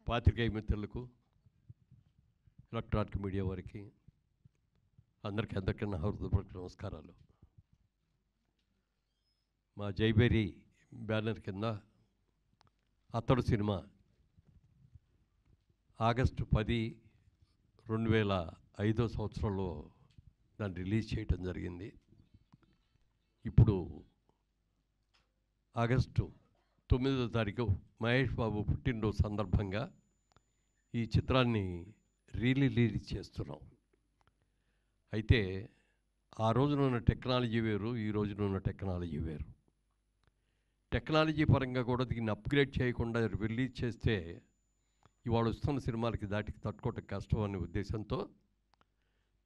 పాత్రికేయ మిత్రులకు, electronic media వారికి అందరికీ నా హృదయపూర్వక నమస్కారాలు. మా జైబేరి బ్యానర్ కింద అతడు సినిమా ఆగస్టు 10, 2005 సంవత్సరంలో దాన్ని రిలీజ్ చేయటం జరిగింది. ఇప్పుడు ఆగస్టు 9వ తారీఖు మహేష్ బాబు పుట్టినరోజు సందర్భంగా ఈ చిత్రాన్ని రిలీజ్ చేస్తున్నాం. అయితే ఆ రోజున ఉన్న టెక్నాలజీ వేరు, ఈ రోజున ఉన్న టెక్నాలజీ వేరు. టెక్నాలజీ పరంగా కూడా దీన్ని అప్గ్రేడ్ చేయకుండా రిలీజ్ చేస్తే ఇవాళ వస్తున్న సినిమాలకి దాటికి తట్టుకోవటం కష్టం అనే ఉద్దేశంతో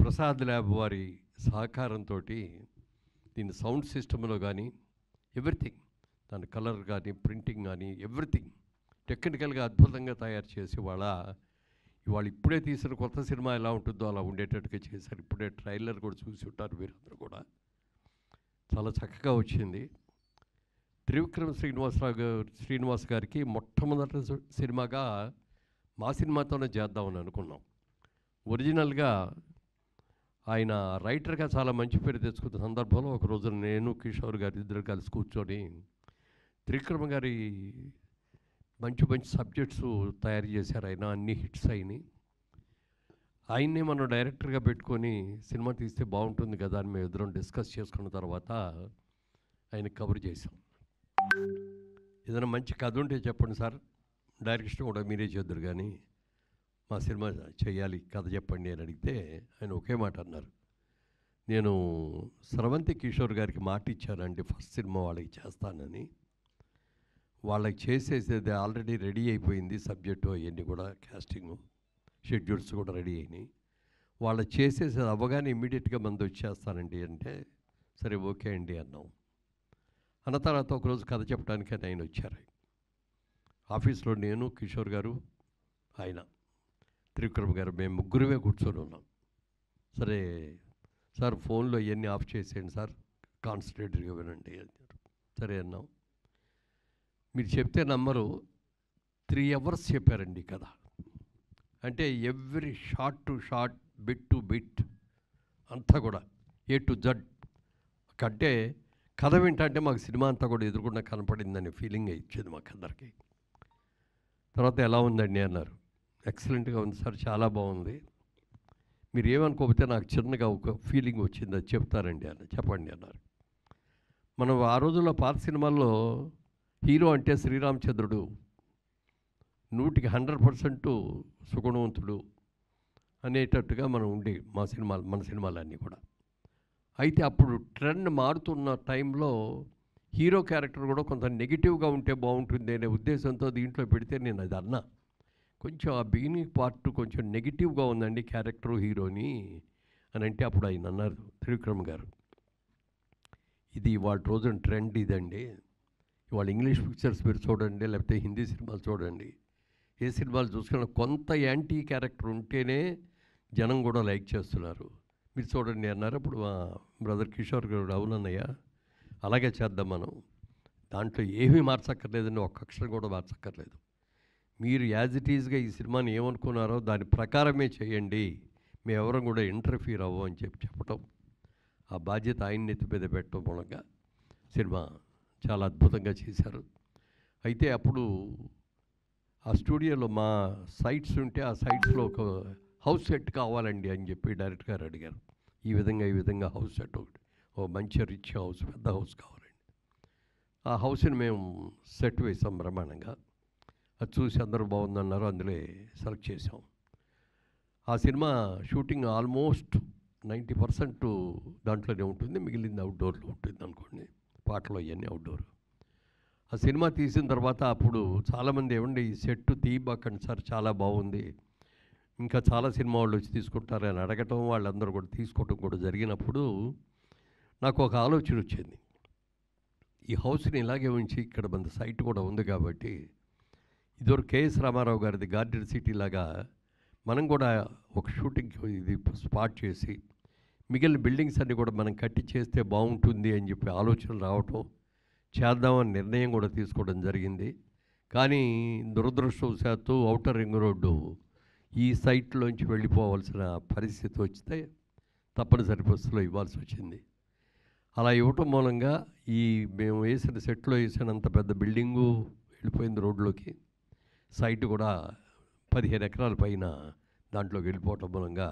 ప్రసాద్ ల్యాబ్ వారి సహకారంతో దీన్ని సౌండ్ సిస్టంలో కానీ ఎవ్రీథింగ్, దాని కలర్ కానీ ప్రింటింగ్ కానీ ఎవ్రీథింగ్ టెక్నికల్గా అద్భుతంగా తయారు చేసి ఇవాళ ఇప్పుడే తీసిన కొత్త సినిమా ఎలా ఉంటుందో అలా ఉండేటట్టుగా చేశారు. ఇప్పుడే ట్రైలర్ కూడా చూసి ఉంటారు మీరందరూ కూడా. చాలా చక్కగా వచ్చింది. త్రివిక్రమ్ శ్రీనివాస్ గారికి మొట్టమొదటి సినిమాగా మా సినిమాతోనే చేద్దామని అనుకున్నాం. ఒరిజినల్గా ఆయన రైటర్గా చాలా మంచి పేరు తెచ్చుకున్న సందర్భంలో ఒకరోజు నేను కిషోర్ గారు ఇద్దరు కలిసి కూర్చొని త్రివిక్రమ్ గారి మంచి మంచి సబ్జెక్ట్స్ తయారు చేశారు. ఆయన అన్ని హిట్స్ అయినాయి. ఆయన్నే మనం డైరెక్టర్గా పెట్టుకొని సినిమా తీస్తే బాగుంటుంది కదా అని మేము ఇద్దరం డిస్కస్ చేసుకున్న తర్వాత ఆయన కవర్ చేశాం. ఏదైనా మంచి కథ ఉంటే చెప్పండి సార్, డైరెక్షన్ కూడా మీరే చేద్దరు కానీ మా సినిమా చేయాలి, కథ చెప్పండి అని అడిగితే ఆయన ఒకే మాట అన్నారు. నేను స్రవంతి కిషోర్ గారికి మాట ఇచ్చానండి ఫస్ట్ సినిమా వాళ్ళకి చేస్తానని. వాళ్ళకి చేసేసేది ఆల్రెడీ రెడీ అయిపోయింది, సబ్జెక్టు అవన్నీ కూడా క్యాస్టింగ్ షెడ్యూల్స్ కూడా రెడీ అయినాయి. వాళ్ళు చేసేసేది అవ్వగానే ఇమ్మీడియట్గా మంది వచ్చేస్తానండి అంటే సరే ఓకే అండి అన్నాం. అన్న తర్వాత ఒకరోజు కథ చెప్పడానికి ఆయన వచ్చారు. ఆఫీస్లో నేను, కిషోర్ గారు, ఆయన త్రివిక్రమ్ గారు, మేము ముగ్గురమే కూర్చొని ఉన్నాం. సరే సార్ ఫోన్లో ఇవన్నీ ఆఫ్ చేసేయండి సార్, కాన్సన్ట్రేటెడ్గా వినండి అన్నారు. సరే అన్నాం. మీరు చెప్తే నమ్మరు, 3 hours చెప్పారండి కథ. అంటే every shot to short, bit to bit అంతా కూడా A to Z. అంటే కథ వింటే మాకు సినిమా అంతా కూడా ఎదురుకుండా కనపడిందనే ఫీలింగ్ ఇచ్చింది మాకు అందరికీ. తర్వాత ఎలా ఉందండి అన్నారు. ఎక్సలెంట్గా ఉంది సార్, చాలా బాగుంది. మీరు ఏమనుకోకపోతే నాకు చిన్నగా ఒక ఫీలింగ్ వచ్చింది, అది చెప్తారండి అన్న. చెప్పండి అన్నారు. మనం ఆ రోజుల్లో పాత సినిమాల్లో హీరో అంటే శ్రీరామచంద్రుడు, 100% సుగుణవంతుడు అనేటట్టుగా మనం ఉండే మన సినిమాలన్నీ కూడా. అయితే అప్పుడు ట్రెండ్ మారుతున్న టైంలో హీరో క్యారెక్టర్ కూడా కొంత నెగిటివ్గా ఉంటే బాగుంటుంది అనే ఉద్దేశంతో దీంట్లో పెడితే నేను అది అన్నా. కొంచెం ఆ బిగినింగ్ పార్ట్ కొంచెం నెగిటివ్గా ఉందండి క్యారెక్టరు హీరోని అని అంటే అప్పుడు ఆయన అన్నారు త్రివిక్రమ్ గారు, ఇది ఇవాళ రోజున ట్రెండ్ ఇదండి. ఇవాళ ఇంగ్లీష్ పిక్చర్స్ మీరు చూడండి, లేకపోతే హిందీ సినిమాలు చూడండి, ఏ సినిమాలు చూసుకున్నా కొంత యాంటీ క్యారెక్టర్ ఉంటేనే జనం కూడా లైక్ చేస్తున్నారు. మీరు చూడండి అన్నారు. అప్పుడు మా బ్రదర్ కిషోర్ గారు అవునన్నయ్య అలాగే చేద్దాం, మనం దాంట్లో ఏమీ మార్చక్కర్లేదండి, ఒక్క అక్షరం కూడా మార్చక్కర్లేదు, మీరు యాజ్ ఇట్ ఈజ్గా ఈ సినిమాని ఏమనుకున్నారో దాని ప్రకారమే చేయండి, మేము ఎవరం కూడా ఇంటర్ఫీర్ అవ్వం అని చెప్పటం, ఆ బాధ్యత ఆయన నెత్తి మీద పెట్టడం మూలంగా సినిమా చాలా అద్భుతంగా చేశారు. అయితే అప్పుడు ఆ స్టూడియోలో మా సైట్స్ ఉంటే ఆ సైట్స్లో ఒక హౌస్ సెట్ కావాలండి అని చెప్పి డైరెక్టర్ గారు అడిగారు. ఈ విధంగా హౌస్ సెట్ ఒకటి, ఓ మంచి రిచ్ హౌస్, పెద్ద హౌస్ కావాలండి. ఆ హౌస్ని మేము సెట్ వేసాం బ్రహ్మాండంగా. అది చూసి అందరూ బాగుందన్నారు, అందులో సెలెక్ట్ చేసాం. ఆ సినిమా షూటింగ్ ఆల్మోస్ట్ 90% దాంట్లోనే ఉంటుంది, మిగిలింది అవుట్డోర్లో ఉంటుంది అనుకోండి, పాటలు అవన్నీ అవుట్డోర్. ఆ సినిమా తీసిన తర్వాత అప్పుడు చాలామంది ఏమండి ఈ సెట్ తీయబాకండి సార్, చాలా బాగుంది, ఇంకా చాలా సినిమా వాళ్ళు వచ్చి తీసుకుంటారు అని అడగటం, వాళ్ళందరూ కూడా తీసుకోవటం కూడా జరిగినప్పుడు నాకు ఒక ఆలోచన వచ్చింది. ఈ హౌస్ని ఇలాగే ఉంచి ఇక్కడ మన సైట్ కూడా ఉంది కాబట్టి ఇదివరకు కేఎస్ రామారావు గారిది గార్డెన్ సిటీ లాగా మనం కూడా ఒక షూటింగ్ ఇది స్పాట్ చేసి మిగిలిన బిల్డింగ్స్ అన్నీ కూడా మనం కట్టి చేస్తే బాగుంటుంది అని చెప్పి ఆలోచన రావటం, చేద్దామని నిర్ణయం కూడా తీసుకోవడం జరిగింది. కానీ దురదృష్టవశాత్తు ఔటర్ రింగ్ రోడ్డు ఈ సైట్లోంచి వెళ్ళిపోవాల్సిన పరిస్థితి వస్తే తప్పనిసరి పరిస్థితిలో ఇవ్వాల్సి వచ్చింది. అలా ఇవ్వటం మూలంగా మేము వేసిన సెట్లో వేసినంత పెద్ద బిల్డింగు వెళ్ళిపోయింది రోడ్లోకి. సైట్ కూడా 15 ఎకరాల పైన దాంట్లోకి వెళ్ళిపోవటం మూలంగా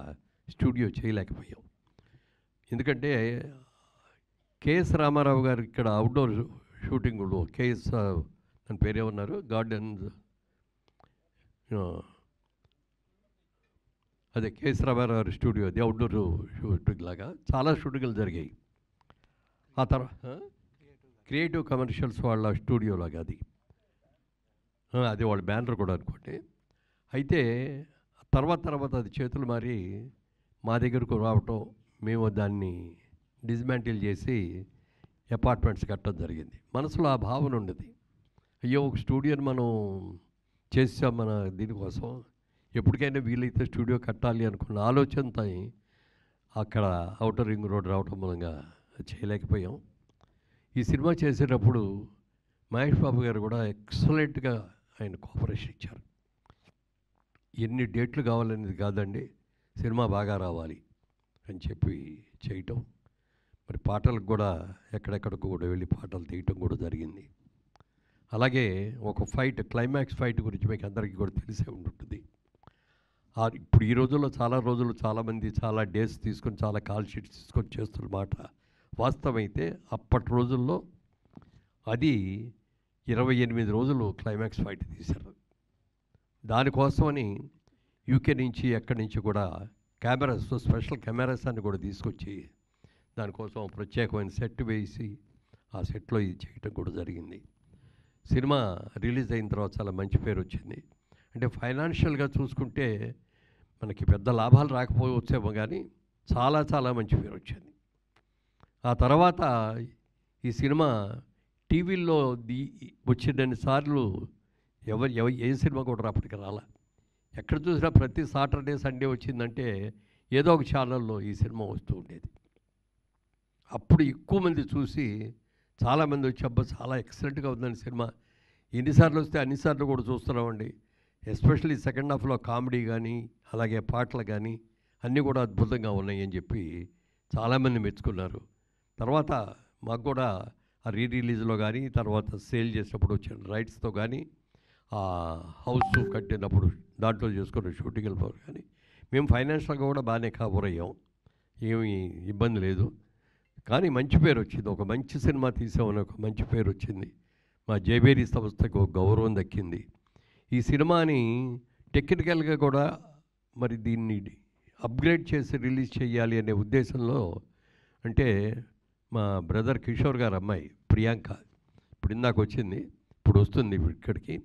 స్టూడియో చేయలేకపోయాం. ఎందుకంటే కేఎస్ రామారావు గారు ఇక్కడ అవుట్డోర్ షూటింగ్లో కేఎస్ దాని పేరేమన్నారు, గార్డెన్స్, అదే కేఎస్ రామారావు గారి స్టూడియో, అది అవుట్డోర్ షూటింగ్ లాగా చాలా షూటింగ్లు జరిగాయి. ఆ తర్వాత క్రియేటివ్ కమర్షియల్స్ వాళ్ళ స్టూడియో లాగా అది వాళ్ళ బ్యానర్ కూడా అనుకోండి. అయితే తర్వాత అది చేతులు మారి మా దగ్గరకు రావటం, మేము దాన్ని డిస్మాంటిల్ చేసి అపార్ట్మెంట్స్ కట్టడం జరిగింది. మనసులో ఆ భావన ఉండేది, అయ్యో ఒక స్టూడియోని మనం చేసాం మన దీనికోసం, ఎప్పటికైనా వీలైతే స్టూడియో కట్టాలి అనుకున్న ఆలోచనతో అక్కడ ఔటర్ రింగ్ రోడ్ రావటం మూలంగా చేయలేకపోయాం. ఈ సినిమా చేసేటప్పుడు మహేష్ బాబు గారు కూడా ఎక్సలెంట్గా ఆయన కోఆపరేషన్ ఇచ్చారు. ఎన్ని డేట్లు కావాలనేది కాదండి, సినిమా బాగా రావాలి అని చెప్పి చేయటం. మరి పాటలకు కూడా ఎక్కడెక్కడికి కూడా వెళ్ళి పాటలు తీయటం కూడా జరిగింది. అలాగే ఒక ఫైట్, క్లైమాక్స్ ఫైట్ గురించి మీకు అందరికీ కూడా తెలిసే ఉంటుంది. ఇప్పుడు ఈ రోజుల్లో చాలామంది చాలా డేస్ తీసుకొని చాలా కాల్ షీట్స్ తీసుకొని చేస్తున్న మాట వాస్తవమైతే, అప్పటి రోజుల్లో అది 28 రోజులు క్లైమాక్స్ ఫైట్ తీశారు. దానికోసమని యూకే నుంచి ఎక్కడి నుంచి కూడా కెమెరాస్, స్పెషల్ కెమెరాస్ అని కూడా తీసుకొచ్చి దానికోసం ప్రత్యేకమైన సెట్ వేసి ఆ సెట్లో ఇది చేయటం కూడా జరిగింది. సినిమా రిలీజ్ అయిన తర్వాత చాలా మంచి పేరు వచ్చింది. అంటే ఫైనాన్షియల్గా చూసుకుంటే మనకి పెద్ద లాభాలు రాకపోవచ్చేమో కానీ చాలా మంచి పేరు వచ్చింది. ఆ తర్వాత ఈ సినిమా టీవీల్లో వచ్చినన్ని సార్లు ఏ సినిమా కూడా అప్పటికి రాలా. ఎక్కడ చూసినా ప్రతి సాటర్డే సండే వచ్చిందంటే ఏదో ఒక ఛానల్లో ఈ సినిమా వస్తూ ఉండేది. అప్పుడు ఎక్కువ మంది చూసి చాలామంది వచ్చి అబ్బా చాలా ఎక్సలెంట్గా ఉందని సినిమా, ఎన్నిసార్లు వస్తే అన్నిసార్లు కూడా చూస్తున్నామండి. ఎస్పెషల్లీ సెకండ్ హాఫ్లో కామెడీ కానీ అలాగే పాటలు కానీ అన్నీ కూడా అద్భుతంగా ఉన్నాయి అని చెప్పి చాలామంది మెచ్చుకున్నారు. తర్వాత మాకు కూడా ఆ రిలీజ్లో కానీ తర్వాత సేల్ చేసినప్పుడు వచ్చిన రైట్స్తో కానీ ఆ హౌస్ కట్టినప్పుడు దాంట్లో చేసుకున్న షూటింగ్ వెళ్ళిపోరు కానీ మేము ఫైనాన్షియల్గా కూడా బాగానే కవర్ అయ్యాం, ఏమీ ఇబ్బంది లేదు. కానీ మంచి పేరు వచ్చింది, ఒక మంచి సినిమా తీసామని ఒక మంచి పేరు వచ్చింది. మా జైబేరీ సంస్థకు ఒక గౌరవం దక్కింది. ఈ సినిమాని టెక్నికల్గా కూడా మరి దీన్ని అప్గ్రేడ్ చేసి రిలీజ్ చేయాలి అనే ఉద్దేశంలో, అంటే మా బ్రదర్ కిషోర్ గారు అమ్మాయి ప్రియాంక ఇప్పుడు ఇందాక వచ్చింది, ఇప్పుడు వస్తుంది ఇక్కడికి,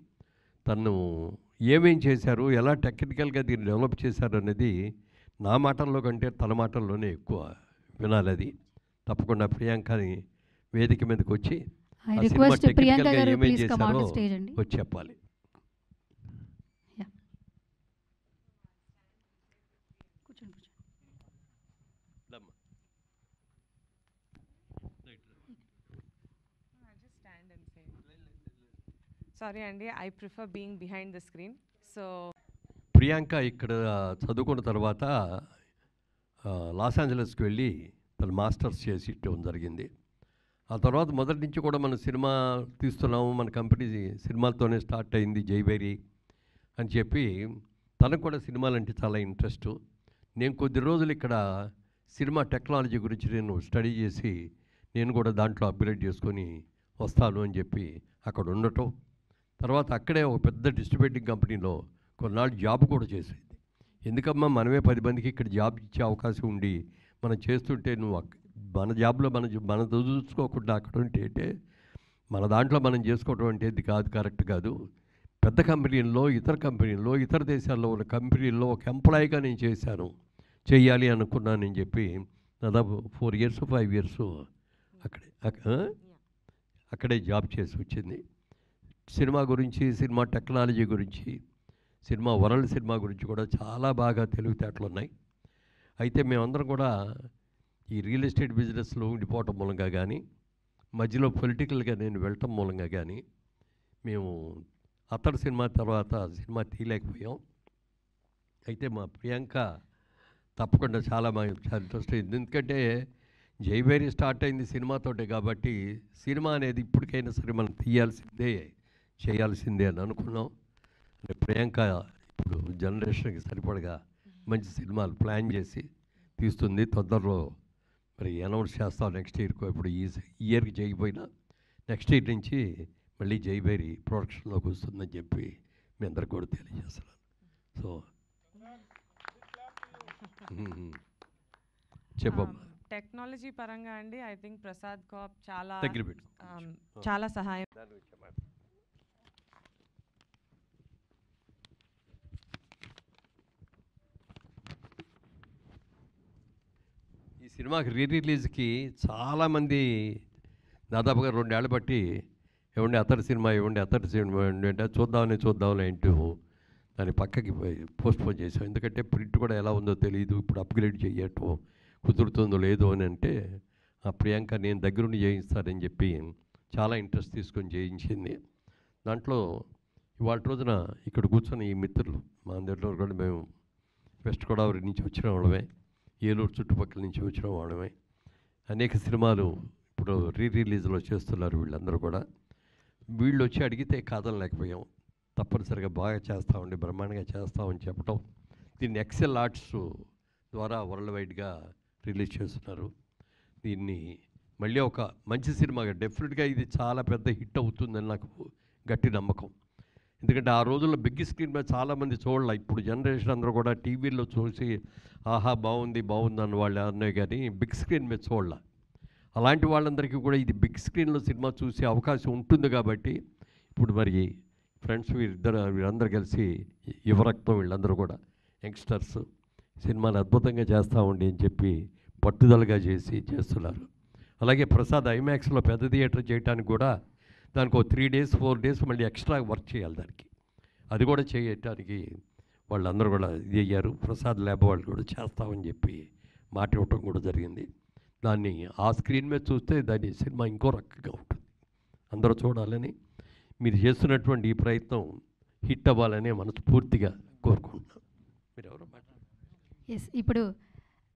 తను ఏమేం చేశారు, ఎలా టెక్నికల్గా దీన్ని డెవలప్ చేశారు అనేది నా మాటల్లో కంటే తన మాటల్లోనే ఎక్కువ వినాలి. అది తప్పకుండా ప్రియాంకని వేదిక మీదకి వచ్చి ఆ సినిమా టెక్నికల్గా ఏమేం చేశారో వచ్చి చెప్పాలి. Sorry Andy, I prefer being behind the screen. So Priyanka ఇక్కడ చదువుకున్న తర్వాత లాస్ ఏంజలస్కి వెళ్ళి తను మాస్టర్స్ చేసి ఇవ్వడం జరిగింది. ఆ తర్వాత మొదటి నుంచి కూడా మనం సినిమా తీస్తున్నాము, మన కంపెనీ సినిమాలతోనే స్టార్ట్ అయింది జైబేరీ అని చెప్పి తనకు కూడా సినిమాలంటే చాలా ఇంట్రెస్ట్. నేను కొద్ది రోజులు ఇక్కడ సినిమా టెక్నాలజీ గురించి నేను స్టడీ చేసి నేను కూడా దాంట్లో అప్గ్రేడ్ చేసుకొని వస్తాను అని చెప్పి అక్కడ ఉండటం. తర్వాత అక్కడే ఒక పెద్ద డిస్ట్రిబ్యూటింగ్ కంపెనీలో కొన్నాళ్ళు జాబ్ కూడా చేసేది. ఎందుకమ్మా మనమే 10 మందికి ఇక్కడ జాబ్ ఇచ్చే అవకాశం ఉండి మనం చేస్తుంటే నువ్వు మన జాబ్లో మన చూసుకోకుండా అక్కడ ఉంటే మన దాంట్లో మనం చేసుకోవడం అంటే కాదు, కరెక్ట్ కాదు. పెద్ద కంపెనీల్లో, ఇతర దేశాల్లో ఉన్న కంపెనీల్లో ఒక ఎంప్లాయీగా నేను చేయాలి అనుకున్నానని చెప్పి దాదాపు 4 years 5 years అక్కడే జాబ్ చేసి వచ్చింది. సినిమా గురించి, సినిమా టెక్నాలజీ గురించి, సినిమా వరల్డ్ సినిమా గురించి కూడా చాలా బాగా తెలివితేటలు ఉన్నాయి. అయితే మేమందరం కూడా ఈ రియల్ ఎస్టేట్ బిజినెస్లో ఉండిపోవటం మూలంగా కానీ, మధ్యలో పొలిటికల్గా నేను వెళ్ళటం మూలంగా కానీ మేము అతడు సినిమా తర్వాత సినిమా తీయలేకపోయాం. అయితే మా ప్రియాంక తప్పకుండా చాలా ఇంట్రెస్ట్ అయింది. ఎందుకంటే జైవేరి స్టార్ట్ అయింది సినిమాతోటే కాబట్టి సినిమా అనేది ఇప్పటికైనా సరే మనం తీయాల్సిందే, చేయాల్సిందే అని అనుకున్నాం. అంటే ప్రియాంక ఇప్పుడు జనరేషన్కి సరిపడగా మంచి సినిమాలు ప్లాన్ చేసి తీస్తుంది. తొందరలో మరి అనౌన్స్ చేస్తాం నెక్స్ట్ ఇయర్కి. ఇప్పుడు ఈ ఇయర్కి చేయకపోయినా నెక్స్ట్ ఇయర్ నుంచి మళ్ళీ జైవేరి ప్రొడక్షన్లోకి వస్తుందని చెప్పి మీ అందరికి కూడా తెలియజేస్తున్నాను. సో చెప్పమ్మా. టెక్నాలజీ పరంగా అండి ఐ థింక్ ప్రసాద్ కాప్ చాలా దగ్గర పెట్టు. చాలా సహాయం. ఈ సినిమాకి రిలీజ్కి చాలామంది దాదాపుగా 2 ఏళ్ళు బట్టి ఇవ్వండి అతడి సినిమా ఇవ్వండి అంటే చూద్దామని ఏంటో దాన్ని పక్కకి పోస్ట్పోన్ చేసాం. ఎందుకంటే ప్రింట్ కూడా ఎలా ఉందో తెలియదు, ఇప్పుడు అప్గ్రేడ్ చేయటం కుదురుతుందో లేదో అని అంటే ఆ ప్రియాంక నేను దగ్గరుండి చేయిస్తానని చెప్పి చాలా ఇంట్రెస్ట్ తీసుకొని చేయించింది. దాంట్లో ఇవాళ రోజున ఇక్కడ కూర్చొని ఈ మిత్రులు మా అందరిలో కూడా మేము వెస్ట్ గోదావరి నుంచి వచ్చిన వాళ్ళమే, ఏలూరు చుట్టుపక్కల నుంచి వచ్చిన వాళ్ళమే. అనేక సినిమాలు ఇప్పుడు రిలీజ్లో చేస్తున్నారు వీళ్ళందరూ కూడా. వీళ్ళు వచ్చి అడిగితే కాదనలేకపోయాం. తప్పనిసరిగా బాగా చేస్తామండి, బ్రహ్మాండంగా చేస్తామని చెప్పడం. దీన్ని ఎక్సెల్ ఆర్ట్స్ ద్వారా వరల్డ్ వైడ్గా రిలీజ్ చేస్తున్నారు. దీన్ని మళ్ళీ ఒక మంచి సినిమాగా డెఫినెట్గా ఇది చాలా పెద్ద హిట్ అవుతుందని నాకు గట్టి నమ్మకం. ఎందుకంటే ఆ రోజుల్లో బిగ్ స్క్రీన్ మీద చాలామంది చూడాలి. ఇప్పుడు జనరేషన్ అందరూ కూడా టీవీల్లో చూసి ఆహా బాగుంది అన్న వాళ్ళు అన్నాయి కానీ బిగ్ స్క్రీన్ మీద చూడాలి. అలాంటి వాళ్ళందరికీ కూడా ఇది బిగ్ స్క్రీన్లో సినిమా చూసే అవకాశం ఉంటుంది కాబట్టి ఇప్పుడు మరి ఫ్రెండ్స్ వీరందరూ కలిసి యువరక్తం వీళ్ళందరూ కూడా యంగ్స్టర్స్ సినిమాని అద్భుతంగా చేస్తామండి అని చెప్పి పట్టుదలగా చేస్తున్నారు. అలాగే ప్రసాద్ ఐమాక్స్లో పెద్ద థియేటర్ చేయడానికి కూడా దానికి ఒక 3 days 4 days మళ్ళీ ఎక్స్ట్రా వర్క్ చేయాలి దానికి. అది కూడా చేయటానికి వాళ్ళందరూ కూడా ఇది అయ్యారు. ప్రసాద్ ల్యాబ్ వాళ్ళు కూడా చేస్తామని చెప్పి మాట ఇవ్వటం కూడా జరిగింది. దాన్ని ఆ స్క్రీన్ మీద చూస్తే దాని సినిమా ఇంకో రకంగా ఉంటుంది. అందరూ చూడాలని మీరు చేస్తున్నటువంటి ఈ ప్రయత్నం హిట్ అవ్వాలని మనస్ఫూర్తిగా కోరుకుంటున్నాను. మీరు ఎవరో ఎస్ ఇప్పుడు